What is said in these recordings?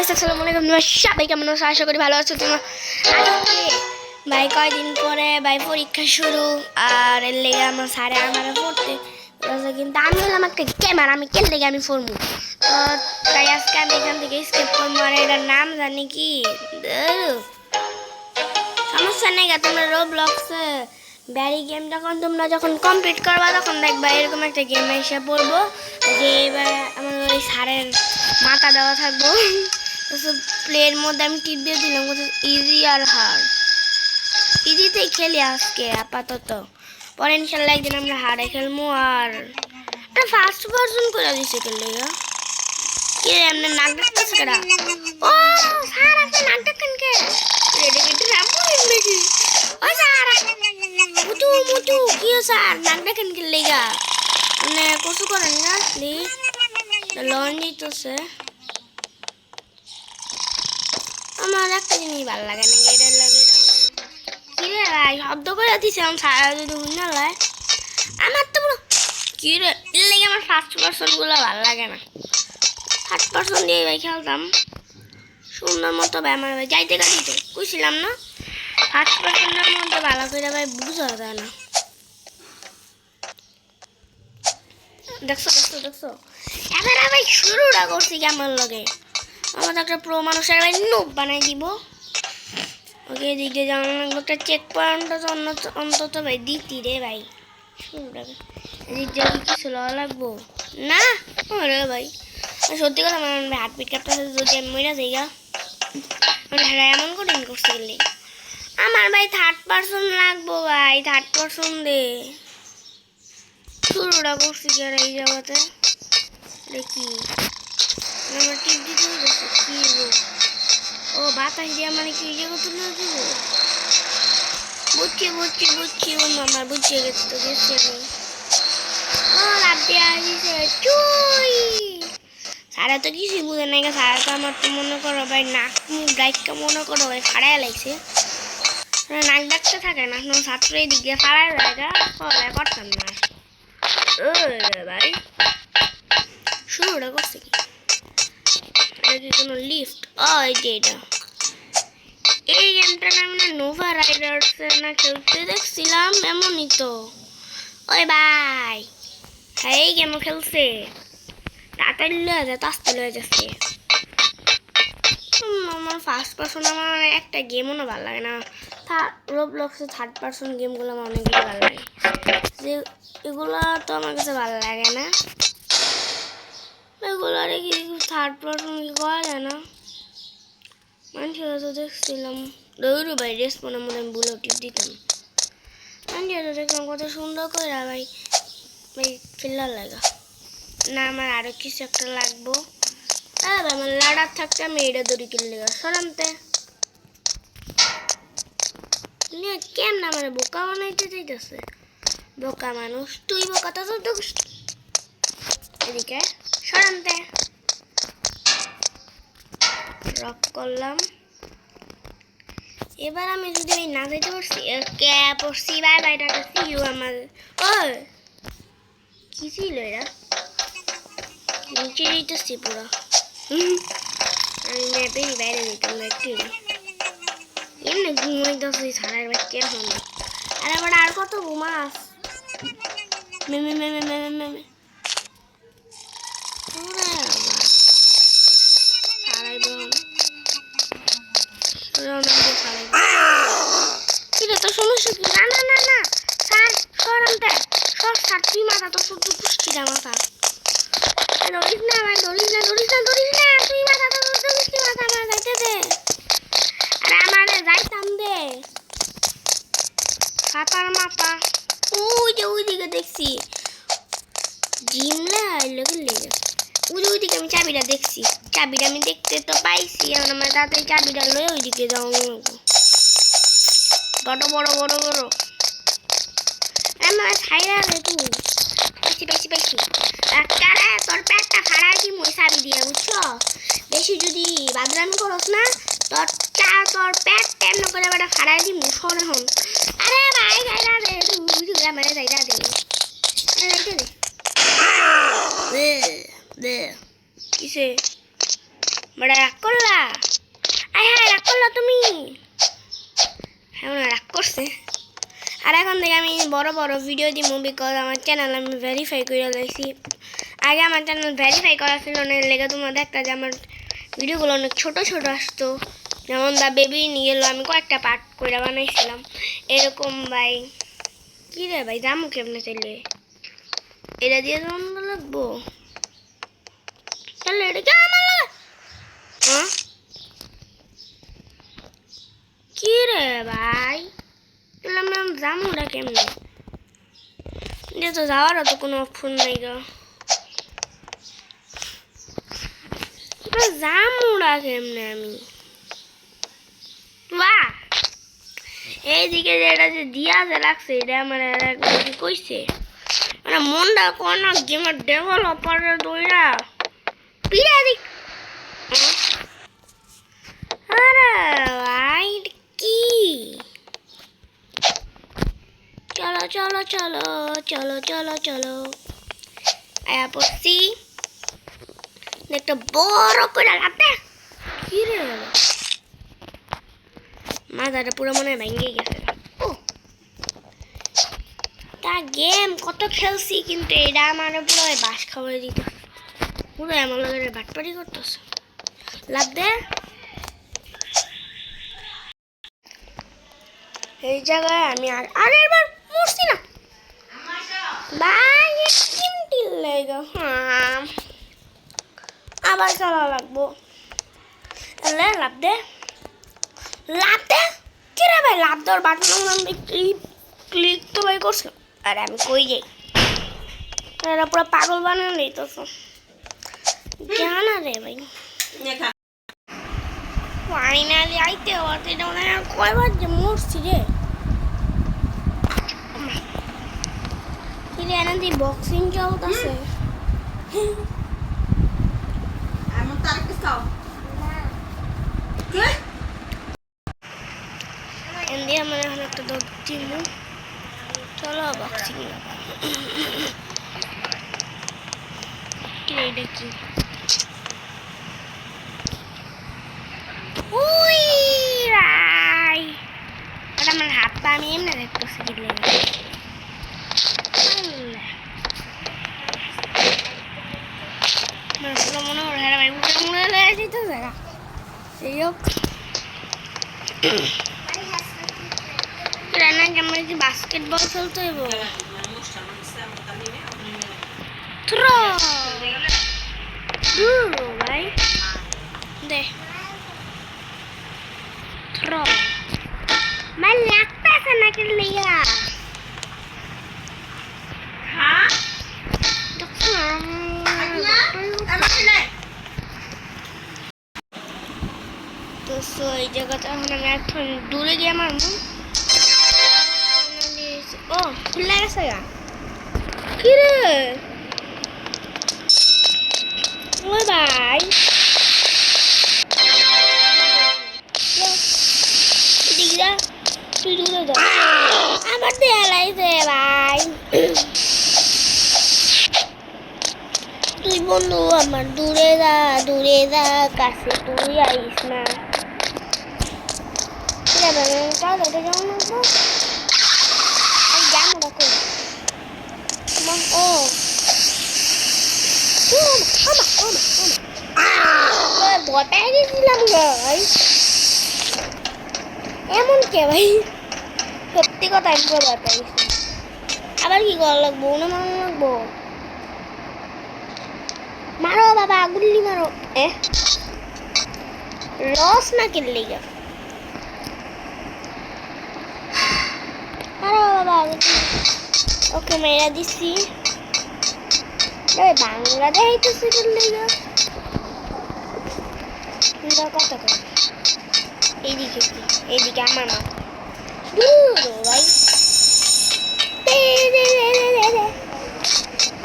Guys আসসালামু আলাইকুম তোমরা সবাই কেমন আছো আশা করি ভালো আছো তোমরা আজকে ভাই কয়দিন পরে ভাই পরীক্ষা শুরু আর এর লেগে আমার স্যারে আমার পড়তে কিন্তু আমি হলাম একটা গেমার আমি কেন লেগে আমি পড়বো তো তাই আজকে আমি এখান থেকে স্কেপ করবো আর এটার নাম জানি কি সমস্যা নেই তোমরা রোবলক্সে ব্যারি গেম তোমরা যখন কমপ্লিট করবা তখন দেখবা এরকম একটা গেম এসে পড়বো যে এবার আমার ওই স্যারের মাথা দেওয়া থাকবো প্লের মধ্যে আমি টিপ দিয়ে দিলাম ইজি আর হার্ড ইজিতেই খেলি আজকে আপাতত পরে ইনশাল্লাহ একদিন আমরা হার্ডে খেলবো আর একটা ফার্স্ট ভার্সন করে দিছে খেললে কি রে এমনি নাক ডাকতেছে কেডা ও স্যার আপনি নাক ডাকেন কে রেডি কেটে রাখবো নাকি ও স্যার মুটু মুটু কি স্যার নাক ডাকেন খেললে গা মানে কসু করেন না প্লিজ লোন দিতেছে আমার একটা জিনিস ভালো লাগে না এটার লাগে কি রে ভাই শব্দ করে দিছে আমার সারা যদি না লাই আমার তো পুরো কি রে এর লাগে আমার ফার্স্ট পার্সনগুলো ভালো লাগে না থার্ড পার্সন দিয়ে ভাই খেলতাম সুন্দর মতো ভাই আমার ভাই যাইতে গাড়িতে কইছিলাম না ফার্স্ট পার্সনের মধ্যে ভালো করে ভাই বুঝা যায় না দেখছো দেখছো দেখছো এবার ভাই শুরুটা করছি কেমন লাগে আমাদের একটা প্রো মানুষের ভাই নোব বানাই দিব ওকে এদিক দিয়ে জানা লাগলো একটা চেক পয়েন্ট অন্তত ভাই দিতি রে ভাই শুরুটা এদিক দিয়ে কিছু লওয়া লাগবো না রে ভাই সত্যি কথা আমার হার্ট বিট কাটতে যদি আমি মরে যাই গা এমন করে করতে গেলে আমার ভাই থার্ড পার্সন লাগবো ভাই থার্ড পার্সন দে শুরুটা করছি কি আর এই জায়গাতে দেখি আমার টিপ দিতে হয়েছে কি ও বাতাস দিয়ে মানে কি এই জায়গা তুলে দেবো বুঝছি বুঝছি বুঝছি বন্ধু আমার বুঝিয়ে গেছে তো গেছি আমি ও লাভ দিয়ে আসিছে চুই সারা তো কিছুই বুঝে নাই সারা তো আমার তো মনে করো ভাই নাক মুখ ডাইকা মনে করো ভাই ফাড়াই লাগছে নাক ডাকতে থাকে না কোনো ছাত্র এই দিক দিয়ে ফাড়াই জায়গা করতাম না ভাই শুরুটা করছে কি এটা কি কোনো লিফট এটা এই গেমটা আমি নোভা রাইডার্স না খেলতে দেখছিলাম এমনই তো ওই ভাই হ্যাঁ এই গেমও খেলছে তাড়াতাড়ি লয়ে যায় আস্তে লয়ে যাচ্ছে আমার ফার্স্ট পার্সন আমার একটা গেমও না ভালো লাগে না রোবলক্সে থার্ড পার্সন গেমগুলো আমার অনেক বেশি ভালো লাগে যে এগুলো তো আমার কাছে ভালো লাগে না এগুলো আর কি থার্ড পার্সন কি করা যায় না মানুষেরা তো দেখছিলাম দৌড়ু ভাই রেসপনের মধ্যে আমি বুলেও টিপ দিতাম মানুষেরা তো দেখলাম কত সুন্দর করে ভাই ভাই ফিল্লার লাগা না আমার আরও কিছু একটা লাগবো আমার লাড়ার থাকতে আমি এটা দড়ি কিনলে সরামতে কেমন আমার বোকা বানাইতে চাইতেছে বোকা মানুষ তুই বোকাটা তো এদিকে সরামতে রক করলাম এবার আমি যদি আমি না যাইতে পারছি পড়ছি bye bye tata see you আমার ও কি ছিল এরা নিচে যেতেছি পুরো আমি ম্যাপেরই বাইরে যেতাম একটু এমনি ঘুমাইতেছি সারার বাচ্চা এখন আর আবার আর কত ঘুমাস মেমে মেমে মেমে মেমে সমস্যা কি না না না না স্যার সরামতে সব স্যার তুই মাথা তো শুধু পুষ্টি দা মাথা ধরিস না ভাই ধরিস না ধরিস না ধরিস না তুই মাথা তো পুষ্টি মাথা আমার যাইতে দে আরে আমার যাইতাম দে সাতার মাথা ওই যে ওইদিকে দেখছি জিমলা লোকের লেগে ওইদিকে আমি চাবিটা দেখছি চাবিটা আমি দেখতে তো পাইছি এখন আমার তাড়াতাড়ি চাবিটা লয়ে ওইদিকে যাও বড় বড় বড় বড় আমার ছাইরা রে তুই পাইছি পাইছি পাইছি কারে তোর পেটটা ফাড়াই কি মই চাবি দিয়ে বুঝছো বেশি যদি বাদরামি করস না তোর পেট তেমন করে বেটা ফাড়াই দি মুসন এখন আরে ভাই ছাইরা রে তুই আমার ছাইরা দে কিসে বড় রাগ করলা? আয় হ্যাঁ, রাগ করলা তুমি? হ্যাঁ, রাগ করছে। আর এখন থেকে আমি বড় বড় ভিডিও দিব, বিকজ আমার চ্যানেল আমি ভেরিফাই করে লাইছি। আগে আমার চ্যানেল ভেরিফাই করা ছিল না, লেগে তোমরা দেখতা যে আমার ভিডিওগুলো অনেক ছোট ছোট আসতো। যেমন দা বেবি নিয়ে এলো, আমি কয়েকটা পার্ট করে বানাইছিলাম এরকম। ভাই কী রে ভাই, জামু কেমনে চাইলে এটা দিয়ে যেমন লাগবো, তাহলে এটা কি আমার লাগে? হ্যাঁ কী রে ভাই, তাহলে আমি জামুটা কেমনে? যে তো যাওয়ারও তো কোনো অপশন নাই গো, জামুটা কেমনে আমি? বাহ, এইদিকে যেটা যে দিয়া যে লাগছে এটা আমার কি কইছে, মানে মনটা কোন গেমের ডেভেলপারের দইরা পিড়া দিক। আরে ভাই কি, চলো চলো চলো চলো চলো চলো, আয়া পড়ছি একটা বড় করে লাতে। কি রে মাথাটা পুরো মনে হয় ভেঙে গেছে। ও তা গেম কত খেলছি, কিন্তু এটা আমার পুরো বাস খাবার দিত, পুরো এমন লাগে বাটপাটি করতেছে। লাভ দে, এই জায়গায় আমি আরেকবার মরছি না ভাই, চিমটি লেগে। হ্যাঁ আবার চলা লাগবো, তাহলে লাভ দে, লাভ দে। কি রে ভাই, লাভ দেওয়ার বাটন আমি ক্লিক তো ভাই করছিলাম, আরে আমি কই যাই, এরা পুরো পাগল বানানো দিতেছ জানা রে ভাই। ফাইনালি আইতে হওয়াতে এটা মনে হয় কয়বার যে মরছি রে। কি রে এনাদি বক্সিং চলতেছে, এনদি আমার এখন একটা দৌড় দিব, চলো বক্সিং। কি রে এটা কি, উই রাই, এটা আমার হাত পা আমি এমনি দেখতেছি কি লাগে। মনে হয় হ্যাঁ ভাই উঠে মনে লেগে যেতেছে না, সেই হোক। রান্না কেমন কি বাস্কেটবল খেলতে হইব, থ্রো ভাই দে থ্রো মাল লাগতেছে না কি লিয়া। হ্যাঁ তো সো এই জায়গাটা এখন আমি এখন দূরে গিয়ে মারবো। ও খুলে গেছে গা, কি রে ওই ভাই, তুই দূরে যা, আমার দেয়া লাগছে ভাই। তুই বন্ধু আমার দূরে যা কাছে তুই আইস না। ভয় পেয়ে গেছিলাম ভাই, এমন কে ভাই, সত্যি কথা আমি ভয় পেয়ে গেছি। আবার কি করা লাগবো, না মারা লাগবো, মারো বাবা গুল্লি মারো। লস না কিনলে গা, মারো বাবা। ওকে মেরা দিছি, বাংলাদেশ হইতেছে কিনলে গা কত করে। এইদিকে কি, এইদিকে আমার মা ভাই,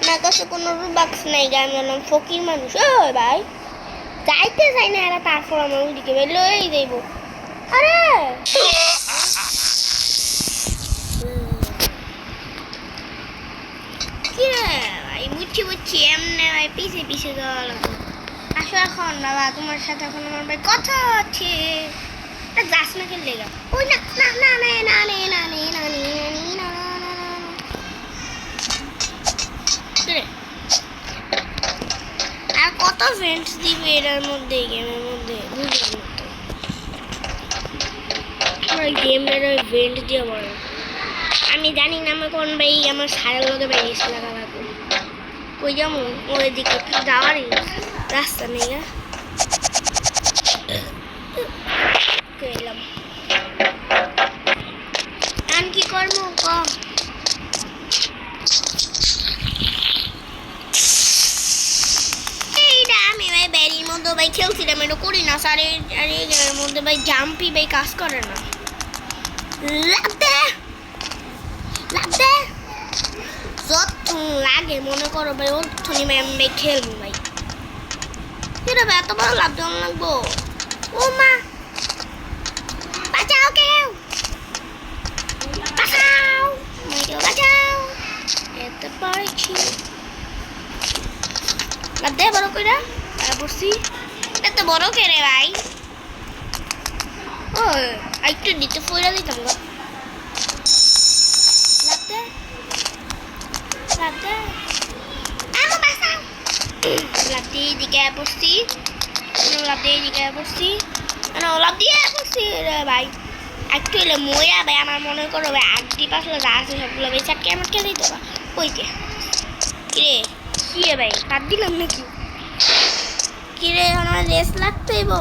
আমার কাছে কোনো রুবাক্স নাই গা, আমি হলাম ফকির মানুষ। ও ভাই যাইতে চাই না এরা, তারপর আমার ওইদিকে লই যাইব। আরে কি রে ভাই, বুঝছি এমনি ভাই পিছে যাওয়া লাগবে। আসো এখন বাবা, তোমার সাথে এখন আমার ভাই কথা আছে। যাস না খেললে গা। ওই না না না না না না না না না না। আর কত ফ্রেন্ডস দিবে এটার মধ্যে, গেমের মধ্যে বুঝলাম না তো। আমার গেমের ওই ভেন্ট দিয়ে বড় আমি জানি না আমার কোন ভাই আমার সারের লোকে ভাই রেস লাগা লাগবে। কই যেমন ওই দিকে যাওয়ারই রাস্তা নেই। এলাম আমি কি করবো কম আমি ভাই ব্যারির মধ্যে ভাই খেলছিলাম, এটা করি না স্যার। আর এই গেমের মধ্যে ভাই জাম্পি ভাই কাজ করে না। লাগতে লাগতে যত লাগে মনে করো ভাই ওঠনি ভাই আমি ভাই খেলবো ভাই। কিরে ভাই এত বড় লাভ দেওয়া লাগবো? ও মা বাঁচাও, কেউ বাঁচাও, কেউ বাঁচাও। এত পারছি লাভ দে বড় কইরা বসছি। এত বড় কে রে ভাই? ও একটু নিচে ফইরা দিতাম গো। লাভ দে লাভ দে, আমার বাঁচাও। লাভ দিয়ে দিকে বসছি, লাভ দিয়ে দিকে বসছি, লাভ দিয়ে বসছি রে ভাই। একটু এলে মইরা ভাই আমার মনে করো ভাই 8 পাশে যা আছে সবগুলো ভাই চাটকে আমার খেয়ে দিতে বা ওইতে। কিরে কি রে ভাই কাট দিলাম নাকি? কিরে আমার রেস লাগতেই বো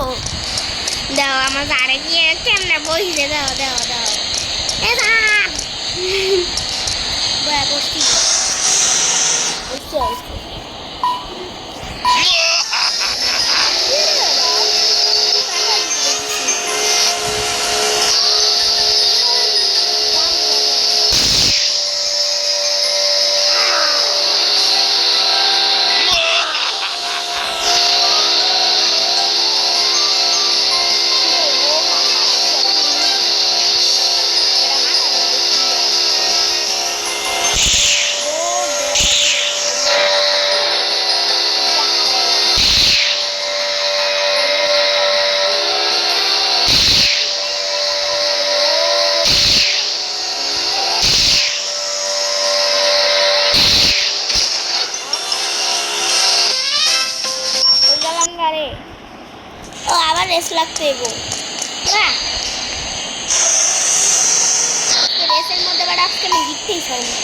দাও আমার জারে গিয়ে কেমনে বসে দাও দাও দাও এ দাও বয়া বসছি ও আবার রেস লাগতে এবো না রেসের মধ্যে আবার আজকে আমি জিততেই চাই না।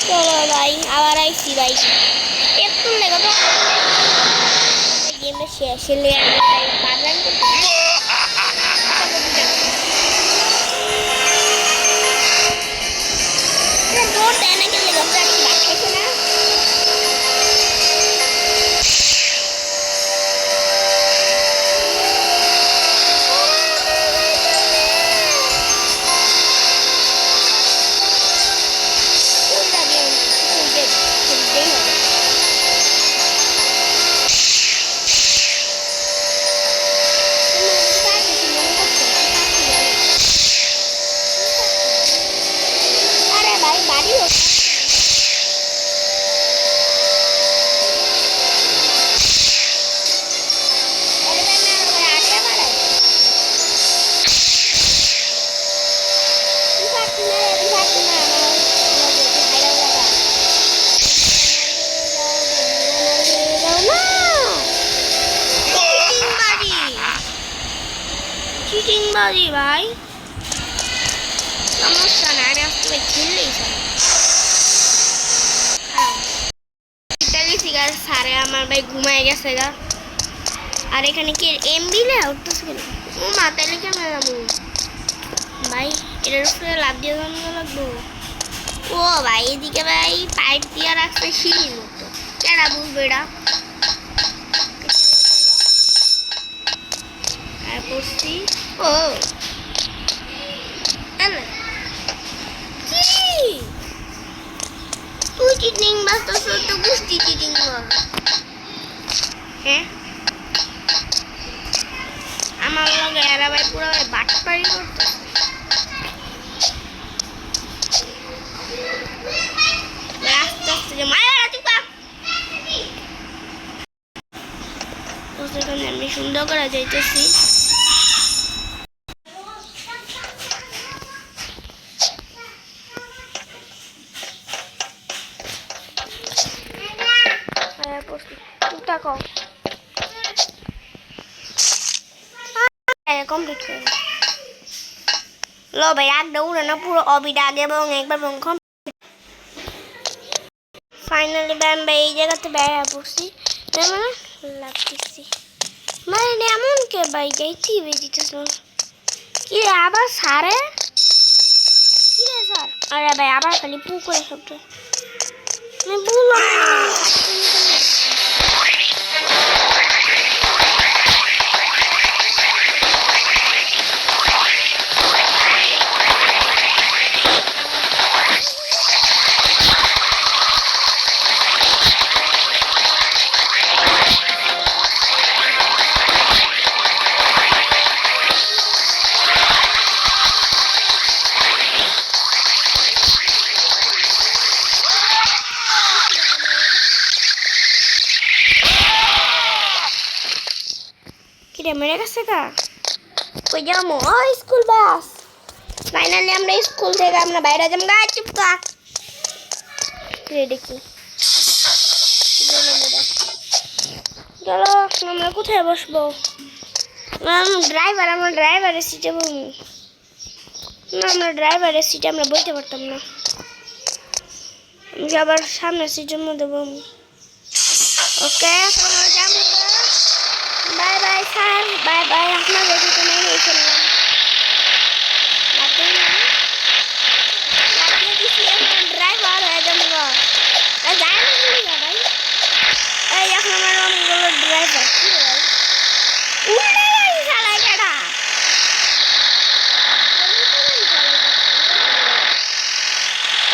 চলো ভাই আবার আইসি ভাই একটু লেগে তো গেমটা শেষ হলে পারলাম দৌড় দেয় না গেলে গেমটা কি বাচ্চাইছে না বাজি ভাই সমস্যা না আমি আসতে খেললেই স্যার সারে আমার ভাই ঘুমায় গেছে গা আর এখানে কি এমবি লে উঠতেছে কেন ও মাথায় কেমন যাবো ভাই এটার উপরে লাভ দিয়ে জানানো লাগবো ও ভাই এদিকে ভাই পাইপ দিয়ে রাখছে সিঁড়ির মতো কেডা বুঝবে এটা আর পড়ছি ও তুই চিটিং বাস তো গুষ্টি চিটিং হ্যাঁ আমার লগে এরা ভাই পুরো বাটপাড়ি করতে আস্তে আস্তে যে মায়া চুপা তো সেখানে আমি সুন্দর করে যাইতেছি কমপ্লিট করে লো ভাই এক দৌড়ে না পুরো অবিটা আগে এবং একবার ফাইনালি ব্যাম ভাই এই জায়গাতে বেড়া পড়ছি মানে লাগতেছি মানে এমন কে ভাই যাইতেই বেরিয়েছিস কি রে আবার সারে কি রে স্যার আরে ভাই আবার খালি পু করে সবটা আমি বললাম কিরে মেরে গেছে কা কই যাবো ও স্কুল বাস ফাইনালি আমরা স্কুল থেকে আমরা বাইরে যাম গা চুপ থাক রে দেখি চলো আমরা কোথায় বসবো আমরা ড্রাইভারের সিটে বসবো না আমরা ড্রাইভারের সিটে আমরা বইতে পারতাম না আমি আবার সামনের সিটের মধ্যে বসবো ওকে যাবো bye bye sir bye bye আপনাদের দুটো মেয়ে হয়ে চললাম লাগিয়ে দিচ্ছি এখন ড্রাইভার হয়ে যাবো যায় না ভাই এই এখন আমার অনেকগুলো ড্রাইভার কি ভাই উল্টে গাড়ি চালায় কেডা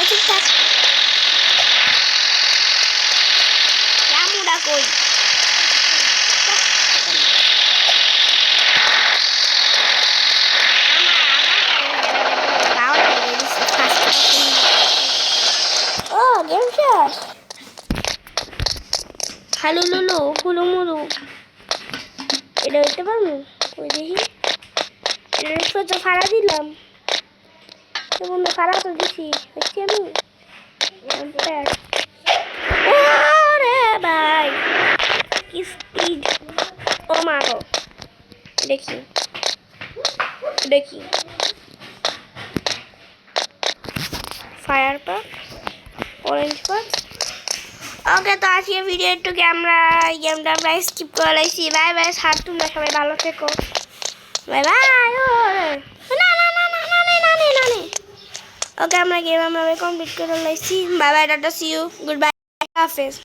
ঠিকঠাক রামুডা কই হ্যালো লুলু হুলু মুলু এটা হইতে পারবো ওই দেখি এটা তো ফাড়া দিলাম তো বন্ধু ফাড়া তো দিছি হচ্ছে আমি ওরে ভাই কি স্পিড ও মা গো দেখি দেখি ফায়ার পাক অরেঞ্জ পাক ওকে তো আজকে ভিডিওটুকু আমরা গেমটা আমরা স্কিপ করে লাইছি বাই বাই স্যার তোমরা সবাই ভালো থেকো বাই বাই না না না না না না না না ওকে আমরা গেম আমরা কমপ্লিট করে লাইছি bye bye tata see you good bye হাফেজ